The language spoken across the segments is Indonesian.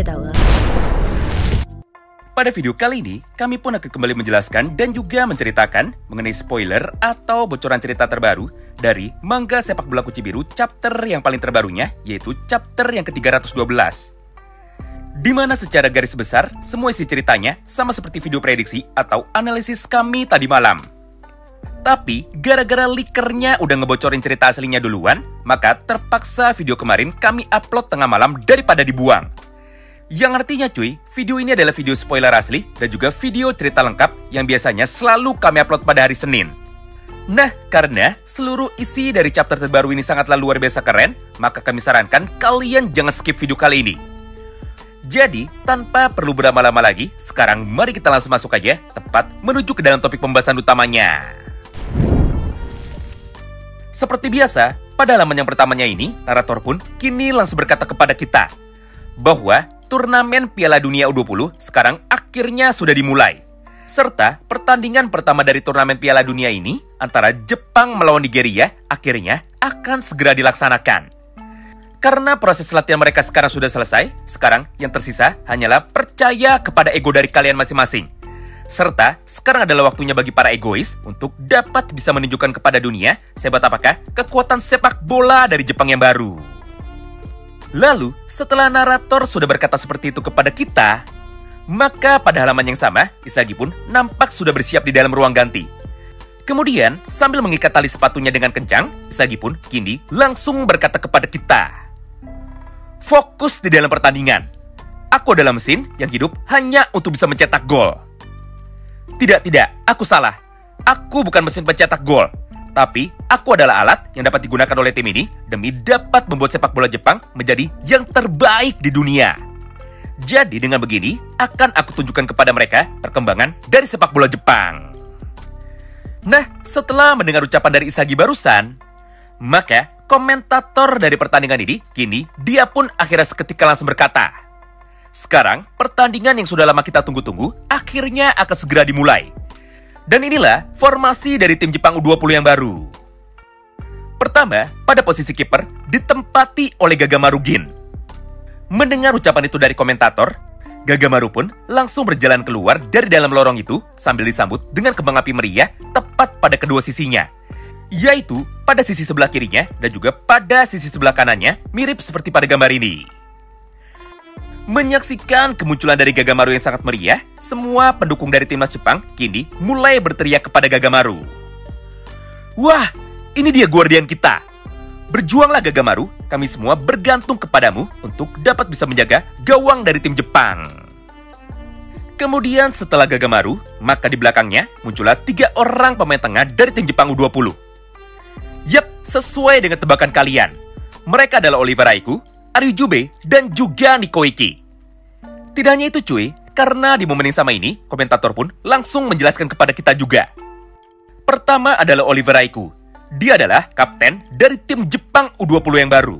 だわ。 Pada video kali ini, kami pun akan kembali menjelaskan dan juga menceritakan mengenai spoiler atau bocoran cerita terbaru dari manga Sepak Bola Kuci Biru chapter yang paling terbarunya, yaitu chapter yang ke-312. Di mana secara garis besar, semua isi ceritanya sama seperti video prediksi atau analisis kami tadi malam. Tapi, gara-gara leakernya udah ngebocorin cerita aslinya duluan, maka terpaksa video kemarin kami upload tengah malam daripada dibuang. Yang artinya cuy, video ini adalah video spoiler asli dan juga video cerita lengkap yang biasanya selalu kami upload pada hari Senin. Nah, karena seluruh isi dari chapter terbaru ini sangatlah luar biasa keren, maka kami sarankan kalian jangan skip video kali ini. Jadi, tanpa perlu berlama-lama lagi, sekarang mari kita langsung masuk aja, tepat menuju ke dalam topik pembahasan utamanya. Seperti biasa, pada halaman yang pertamanya ini, narator pun kini langsung berkata kepada kita bahwa turnamen Piala Dunia U20 sekarang akhirnya sudah dimulai. Serta pertandingan pertama dari turnamen Piala Dunia ini antara Jepang melawan Nigeria akhirnya akan segera dilaksanakan. Karena proses latihan mereka sekarang sudah selesai, sekarang yang tersisa hanyalah percaya kepada ego dari kalian masing-masing. Serta sekarang adalah waktunya bagi para egois untuk dapat bisa menunjukkan kepada dunia sehebat apakah kekuatan sepak bola dari Jepang yang baru. Lalu, setelah narator sudah berkata seperti itu kepada kita, maka pada halaman yang sama, Isagi pun nampak sudah bersiap di dalam ruang ganti. Kemudian, sambil mengikat tali sepatunya dengan kencang, Isagi pun kini langsung berkata kepada kita, "Fokus di dalam pertandingan. Aku adalah mesin yang hidup hanya untuk bisa mencetak gol." Tidak, aku salah. Aku bukan mesin pencetak gol. Tapi, aku adalah alat yang dapat digunakan oleh tim ini demi dapat membuat sepak bola Jepang menjadi yang terbaik di dunia. Jadi, dengan begini, akan aku tunjukkan kepada mereka perkembangan dari sepak bola Jepang. Nah, setelah mendengar ucapan dari Isagi barusan, maka komentator dari pertandingan ini, kini dia pun akhirnya seketika langsung berkata, "Sekarang, pertandingan yang sudah lama kita tunggu-tunggu, akhirnya akan segera dimulai. Dan inilah formasi dari tim Jepang U20 yang baru." Pertama, pada posisi kiper ditempati oleh Gagamaru Gin. Mendengar ucapan itu dari komentator, Gagamaru pun langsung berjalan keluar dari dalam lorong itu sambil disambut dengan kembang api meriah tepat pada kedua sisinya, yaitu pada sisi sebelah kirinya dan juga pada sisi sebelah kanannya, mirip seperti pada gambar ini. Menyaksikan kemunculan dari Gagamaru yang sangat meriah, semua pendukung dari timnas Jepang kini mulai berteriak kepada Gagamaru. "Wah, ini dia guardian kita. Berjuanglah Gagamaru, kami semua bergantung kepadamu untuk dapat bisa menjaga gawang dari tim Jepang." Kemudian setelah Gagamaru, maka di belakangnya muncullah 3 orang pemain tengah dari tim Jepang U20. Yap, sesuai dengan tebakan kalian. Mereka adalah Oliver Aiku, Aryujube, dan juga Nico Iki. Tidak hanya itu cuy, karena di momen yang sama ini, komentator pun langsung menjelaskan kepada kita juga. Pertama adalah Oliver Aiku. Dia adalah kapten dari tim Jepang U20 yang baru.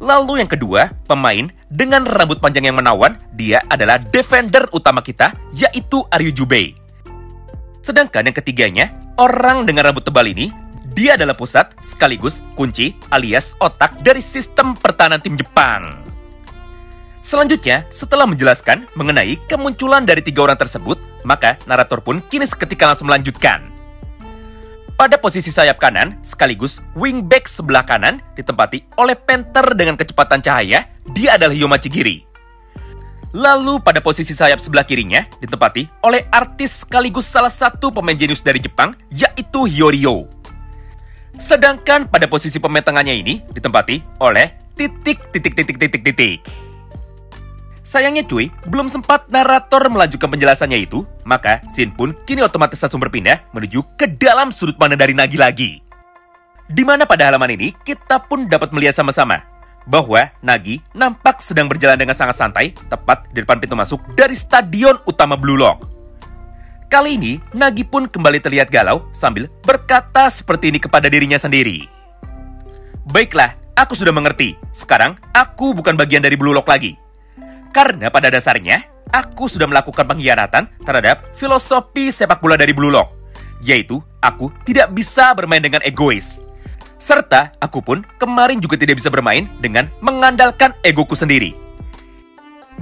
Lalu yang kedua, pemain dengan rambut panjang yang menawan, dia adalah defender utama kita, yaitu Aryujube. Sedangkan yang ketiganya, orang dengan rambut tebal ini, dia adalah pusat sekaligus kunci alias otak dari sistem pertahanan tim Jepang. Selanjutnya, setelah menjelaskan mengenai kemunculan dari 3 orang tersebut, maka narator pun kini seketika langsung melanjutkan. Pada posisi sayap kanan sekaligus wingback sebelah kanan ditempati oleh Panther dengan kecepatan cahaya, dia adalah Yomachi Giri. Lalu pada posisi sayap sebelah kirinya ditempati oleh artis sekaligus salah satu pemain jenius dari Jepang, yaitu Hyorio. Sedangkan pada posisi pemain tengahnya ini ditempati oleh titik. Sayangnya cuy, belum sempat narator melanjutkan penjelasannya itu, maka scene pun kini otomatis langsung berpindah menuju ke dalam sudut pandang dari Nagi lagi. Di mana pada halaman ini kita pun dapat melihat sama-sama bahwa Nagi nampak sedang berjalan dengan sangat santai tepat di depan pintu masuk dari stadion utama Blue Lock. Kali ini, Nagi pun kembali terlihat galau sambil berkata seperti ini kepada dirinya sendiri. "Baiklah, aku sudah mengerti. Sekarang, aku bukan bagian dari Blue Lock lagi. Karena pada dasarnya, aku sudah melakukan pengkhianatan terhadap filosofi sepak bola dari Blue Lock. Yaitu, aku tidak bisa bermain dengan egois. Serta, aku pun kemarin juga tidak bisa bermain dengan mengandalkan egoku sendiri.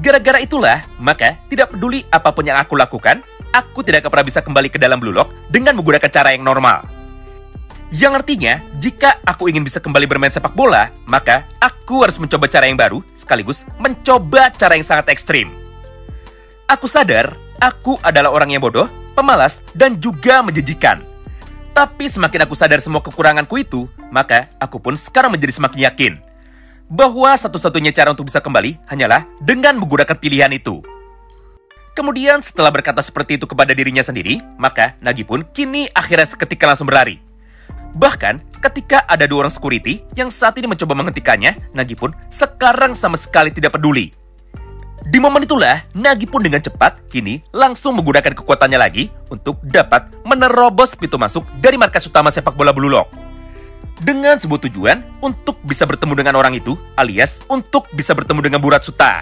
Gara-gara itulah, maka tidak peduli apapun yang aku lakukan, aku tidak akan pernah bisa kembali ke dalam Blue Lock dengan menggunakan cara yang normal. Yang artinya, jika aku ingin bisa kembali bermain sepak bola, maka aku harus mencoba cara yang baru, sekaligus mencoba cara yang sangat ekstrim. Aku sadar, aku adalah orang yang bodoh, pemalas, dan juga menjijikan. Tapi semakin aku sadar semua kekuranganku itu, maka aku pun sekarang menjadi semakin yakin bahwa satu-satunya cara untuk bisa kembali hanyalah dengan menggunakan pilihan itu. Kemudian setelah berkata seperti itu kepada dirinya sendiri, maka Nagi pun kini akhirnya seketika langsung berlari. Bahkan ketika ada 2 orang security yang saat ini mencoba menghentikannya, Nagi pun sekarang sama sekali tidak peduli. Di momen itulah, Nagi pun dengan cepat kini langsung menggunakan kekuatannya lagi untuk dapat menerobos pintu masuk dari markas utama sepak bola Blue Lock. Dengan sebuah tujuan untuk bisa bertemu dengan orang itu, alias untuk bisa bertemu dengan Buratsuta.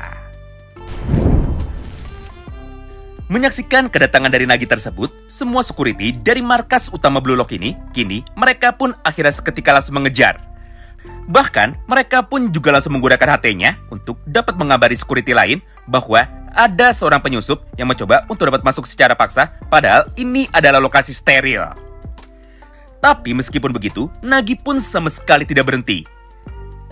Menyaksikan kedatangan dari Nagi tersebut, semua security dari markas utama Blue Lock ini, kini mereka pun akhirnya seketika langsung mengejar. Bahkan, mereka pun juga langsung menggunakan HT-nya untuk dapat mengabari security lain bahwa ada seorang penyusup yang mencoba untuk dapat masuk secara paksa, padahal ini adalah lokasi steril. Tapi meskipun begitu, Nagi pun sama sekali tidak berhenti.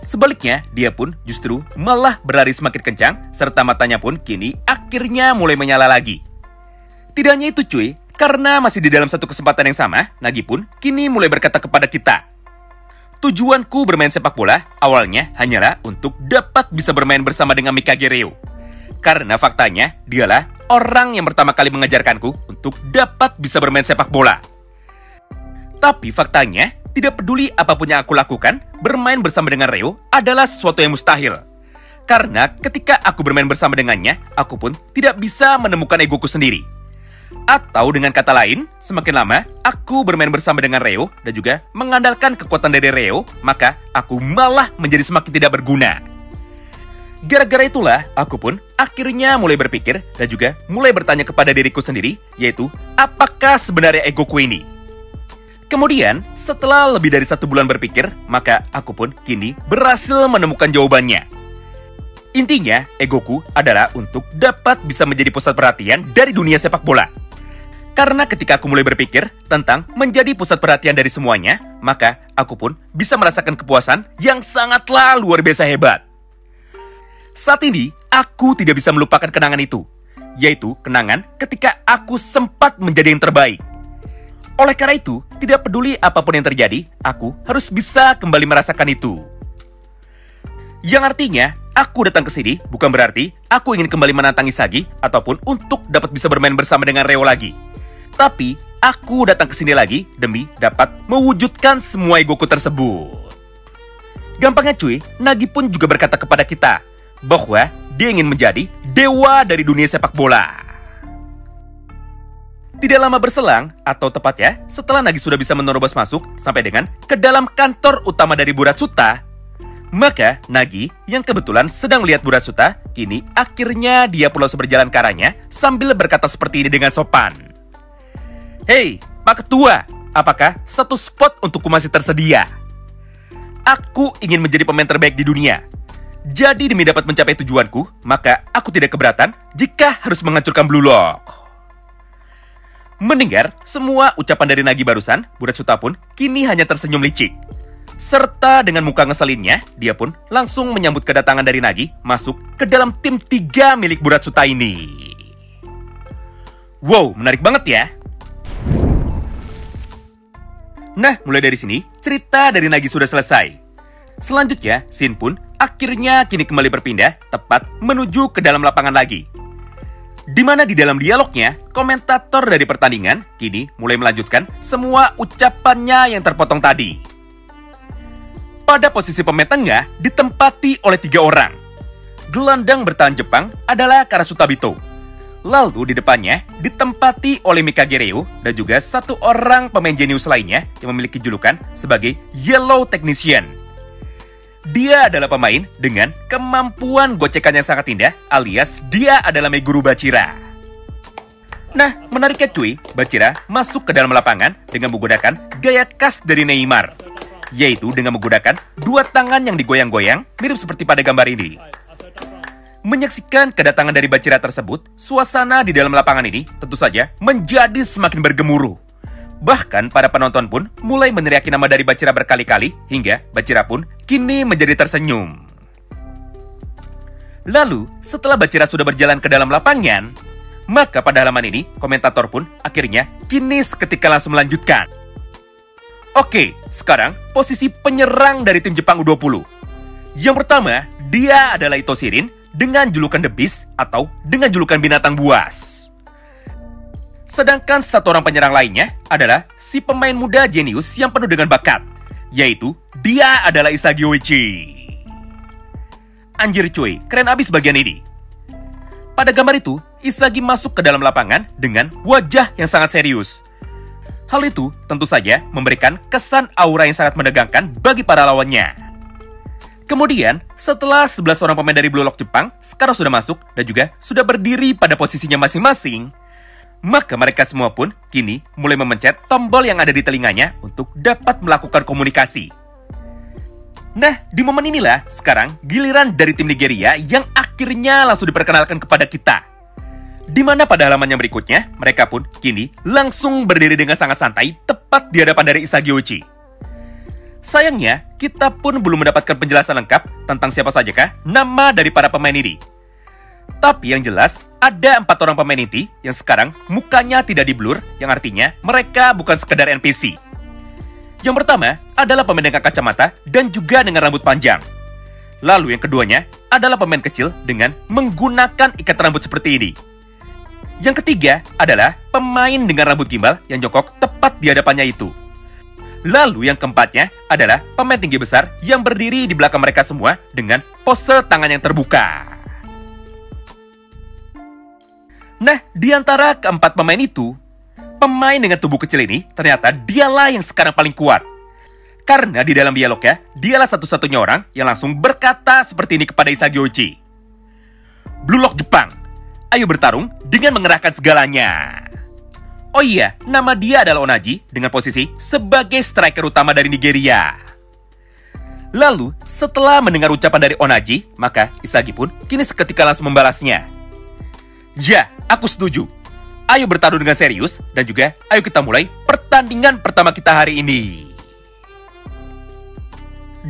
Sebaliknya, dia pun justru malah berlari semakin kencang, serta matanya pun kini akhirnya mulai menyala lagi. Tidak hanya itu cuy, karena masih di dalam satu kesempatan yang sama, Nagi pun kini mulai berkata kepada kita, tujuanku bermain sepak bola awalnya hanyalah untuk dapat bisa bermain bersama dengan Mikage Reo. Karena faktanya, dialah orang yang pertama kali mengajarkanku untuk dapat bisa bermain sepak bola. Tapi faktanya, tidak peduli apapun yang aku lakukan, bermain bersama dengan Reo adalah sesuatu yang mustahil. Karena ketika aku bermain bersama dengannya, aku pun tidak bisa menemukan egoku sendiri. Atau dengan kata lain, semakin lama aku bermain bersama dengan Reo dan juga mengandalkan kekuatan dari Reo, maka aku malah menjadi semakin tidak berguna. Gara-gara itulah, aku pun akhirnya mulai berpikir dan juga mulai bertanya kepada diriku sendiri, yaitu, apakah sebenarnya egoku ini? Kemudian, setelah lebih dari 1 bulan berpikir, maka aku pun kini berhasil menemukan jawabannya. Intinya, egoku adalah untuk dapat bisa menjadi pusat perhatian dari dunia sepak bola. Karena ketika aku mulai berpikir tentang menjadi pusat perhatian dari semuanya, maka aku pun bisa merasakan kepuasan yang sangatlah luar biasa hebat. Saat ini, aku tidak bisa melupakan kenangan itu, yaitu kenangan ketika aku sempat menjadi yang terbaik. Oleh karena itu, tidak peduli apapun yang terjadi, aku harus bisa kembali merasakan itu. Yang artinya, aku datang ke sini bukan berarti aku ingin kembali menantang Isagi ataupun untuk dapat bisa bermain bersama dengan Reo lagi. Tapi, aku datang ke sini lagi demi dapat mewujudkan semua egoku tersebut. Gampangnya cuy, Nagi pun juga berkata kepada kita bahwa dia ingin menjadi dewa dari dunia sepak bola. Tidak lama berselang, atau tepatnya setelah Nagi sudah bisa menerobos masuk sampai dengan ke dalam kantor utama dari Buratsuta, maka Nagi yang kebetulan sedang melihat Buratsuta, kini akhirnya dia pula berjalan ke arahnya sambil berkata seperti ini dengan sopan. Hei, Pak Ketua, apakah satu spot untukku masih tersedia? Aku ingin menjadi pemain terbaik di dunia. Jadi demi dapat mencapai tujuanku, maka aku tidak keberatan jika harus menghancurkan Blue Lock. Mendengar semua ucapan dari Nagi barusan, Buratsuta pun kini hanya tersenyum licik. Serta dengan muka ngeselinnya, dia pun langsung menyambut kedatangan dari Nagi masuk ke dalam tim 3 milik Buratsuta ini. Wow, menarik banget ya. Nah, mulai dari sini, cerita dari Nagi sudah selesai. Selanjutnya, scene pun akhirnya kini kembali berpindah tepat menuju ke dalam lapangan lagi. Di mana di dalam dialognya, komentator dari pertandingan kini mulai melanjutkan semua ucapannya yang terpotong tadi. Pada posisi pemain tengah ditempati oleh 3 orang. Gelandang bertahan Jepang adalah Karasuta Bito. Lalu di depannya ditempati oleh Mikage Reo dan juga 1 orang pemain jenius lainnya yang memiliki julukan sebagai Yellow Technician. Dia adalah pemain dengan kemampuan gocekan yang sangat indah, alias dia adalah Meguru Bachira. Nah, menariknya cuy, Bachira masuk ke dalam lapangan dengan menggunakan gaya khas dari Neymar, yaitu dengan menggunakan 2 tangan yang digoyang-goyang, mirip seperti pada gambar ini. Menyaksikan kedatangan dari Bachira tersebut, suasana di dalam lapangan ini tentu saja menjadi semakin bergemuruh. Bahkan para penonton pun mulai meneriaki nama dari Bachira berkali-kali hingga Bachira pun kini menjadi tersenyum. Lalu, setelah Bachira sudah berjalan ke dalam lapangan, maka pada halaman ini komentator pun akhirnya kini seketika langsung melanjutkan. Oke, sekarang posisi penyerang dari tim Jepang U20. Yang pertama, dia adalah Ito Shirin dengan julukan The Beast atau dengan julukan binatang buas. Sedangkan satu orang penyerang lainnya adalah si pemain muda jenius yang penuh dengan bakat, yaitu dia adalah Isagi Oichi. Anjir cuy, keren abis bagian ini. Pada gambar itu, Isagi masuk ke dalam lapangan dengan wajah yang sangat serius. Hal itu tentu saja memberikan kesan aura yang sangat menegangkan bagi para lawannya. Kemudian, setelah 11 orang pemain dari Blue Lock Jepang sekarang sudah masuk dan juga sudah berdiri pada posisinya masing-masing, maka mereka semua pun kini mulai memencet tombol yang ada di telinganya untuk dapat melakukan komunikasi. Nah, di momen inilah sekarang giliran dari tim Nigeria yang akhirnya langsung diperkenalkan kepada kita. Di mana pada halaman yang berikutnya, mereka pun kini langsung berdiri dengan sangat santai tepat di hadapan dari Isagi Oichi. Sayangnya, kita pun belum mendapatkan penjelasan lengkap tentang siapa sajakah nama dari para pemain ini. Tapi yang jelas, ada 4 orang pemain inti yang sekarang mukanya tidak di-blur, yang artinya mereka bukan sekedar NPC. Yang pertama adalah pemain dengan kacamata dan juga dengan rambut panjang. Lalu yang keduanya adalah pemain kecil dengan menggunakan ikat rambut seperti ini. Yang ketiga adalah pemain dengan rambut gimbal yang jongkok tepat di hadapannya itu. Lalu yang keempatnya adalah pemain tinggi besar yang berdiri di belakang mereka semua dengan pose tangan yang terbuka. Nah, di antara keempat pemain itu, pemain dengan tubuh kecil ini ternyata dialah yang sekarang paling kuat. Karena di dalam dialognya, dialah satu-satunya orang yang langsung berkata seperti ini kepada Isagi Oichi. Blue Lock Jepang, ayo bertarung dengan mengerahkan segalanya. Oh iya, nama dia adalah Onaji dengan posisi sebagai striker utama dari Nigeria. Lalu, setelah mendengar ucapan dari Onaji, maka Isagi pun kini seketika langsung membalasnya. Ya, aku setuju. Ayo bertarung dengan serius dan juga ayo kita mulai pertandingan pertama kita hari ini.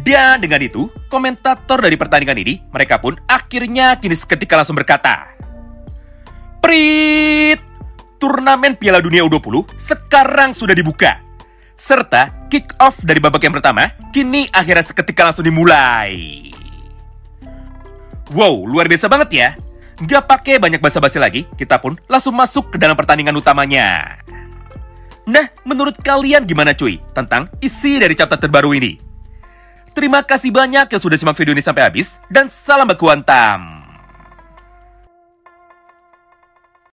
Dan dengan itu, komentator dari pertandingan ini, mereka pun akhirnya kini seketika langsung berkata, Prit! Turnamen Piala Dunia U20 sekarang sudah dibuka. Serta kick-off dari babak yang pertama kini akhirnya seketika langsung dimulai. Wow, luar biasa banget ya. Gak pakai banyak basa-basi lagi, kita pun langsung masuk ke dalam pertandingan utamanya. Nah, menurut kalian gimana cuy tentang isi dari chapter terbaru ini? Terima kasih banyak yang sudah simak video ini sampai habis, dan salam baku hantam.